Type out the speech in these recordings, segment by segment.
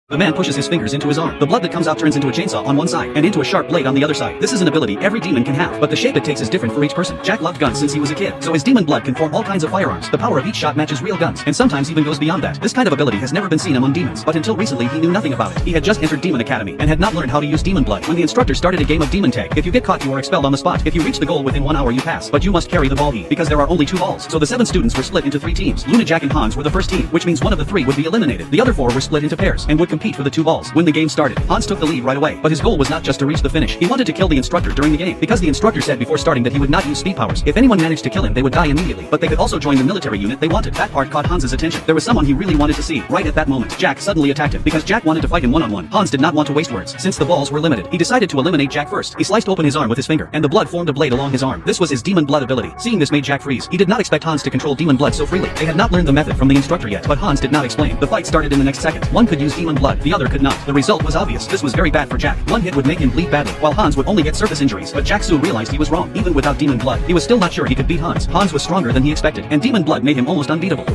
The man pushes his fingers into his arm. The blood that comes out turns into a chainsaw on one side and into a sharp blade on the other side. This is an ability every demon can have, but the shape it takes is different for each person. Jack loved guns since he was a kid, so his demon blood can form all kinds of firearms. The power of each shot matches real guns, and sometimes even goes beyond that. This kind of ability has never been seen among demons, but until recently he knew nothing about it. He had just entered Demon Academy and had not learned how to use demon blood when the instructor started a game of demon tag. If you get caught, you are expelled on the spot. If you reach the goal within 1 hour, you pass, but you must carry the ball because there are only 2 balls. So the 7 students were split into 3 teams. Luna, Jack, and Hans were the first team, which means one of the 3 would be eliminated. The other 4 were split into pairs and would compete for the 2 balls. When the game started, Hans took the lead right away, but his goal was not just to reach the finish. He wanted to kill the instructor during the game, because the instructor said before starting that he would not use speed powers. If anyone managed to kill him, they would die immediately, but they could also join the military unit they wanted. That part caught Hans's attention. There was someone he really wanted to see. Right at that moment, Jack suddenly attacked him, because Jack wanted to fight him one-on-one. Hans did not want to waste words, since the balls were limited. He decided to eliminate Jack first. He sliced open his arm with his finger, and the blood formed a blade along his arm. This was his demon blood ability. Seeing this made Jack freeze. He did not expect Hans to control demon blood so freely. They had not learned the method from the instructor yet, but Hans did not explain. The fight started in the next second. One could use demon blood, the other could not. The result was obvious. This was very bad for Jack. One hit would make him bleed badly, while Hans would only get surface injuries. But Jack soon realized he was wrong. Even without demon blood, he was still not sure he could beat Hans. Hans was stronger than he expected, and demon blood made him almost unbeatable.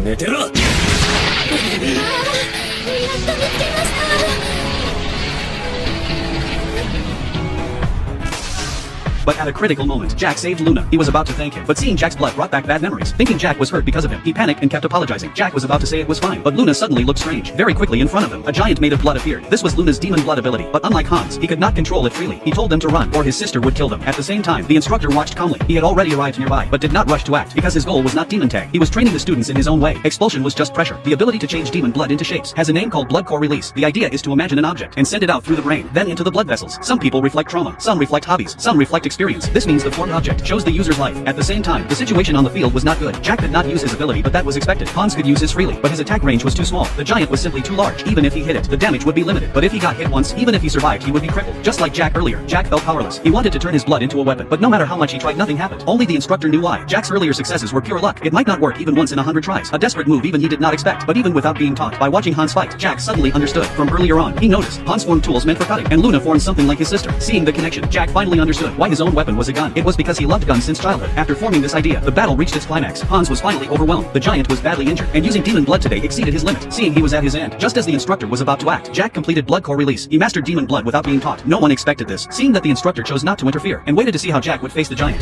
But at a critical moment, Jack saved Luna. He was about to thank him, but seeing Jack's blood brought back bad memories. Thinking Jack was hurt because of him, he panicked and kept apologizing. Jack was about to say it was fine, but Luna suddenly looked strange. Very quickly in front of them, a giant made of blood appeared. This was Luna's demon blood ability, but unlike Hans, he could not control it freely. He told them to run, or his sister would kill them. At the same time, the instructor watched calmly. He had already arrived nearby, but did not rush to act, because his goal was not demon tag. He was training the students in his own way. Expulsion was just pressure. The ability to change demon blood into shapes has a name called blood core release. The idea is to imagine an object and send it out through the brain, then into the blood vessels. Some people reflect trauma, some reflect hobbies, some reflect experience. This means the formed object shows the user's life. At the same time, the situation on the field was not good. Jack could not use his ability, but that was expected. Hans could use his freely, but his attack range was too small. The giant was simply too large. Even if he hit it, the damage would be limited. But if he got hit once, even if he survived, he would be crippled. Just like Jack earlier, Jack felt powerless. He wanted to turn his blood into a weapon, but no matter how much he tried, nothing happened. Only the instructor knew why. Jack's earlier successes were pure luck. It might not work even once in 100 tries. A desperate move even he did not expect. But even without being taught, by watching Hans fight, Jack suddenly understood. From earlier on, he noticed Hans formed tools meant for cutting, and Luna formed something like his sister. Seeing the connection, Jack finally understood why his own weapon was a gun. It was because he loved guns since childhood. After forming this idea, the battle reached its climax. Hans was finally overwhelmed. The giant was badly injured, and using demon blood today exceeded his limit. Seeing he was at his end, just as the instructor was about to act, Jack completed blood core release. He mastered demon blood without being taught. No one expected this. Seeing that the instructor chose not to interfere, and waited to see how Jack would face the giant.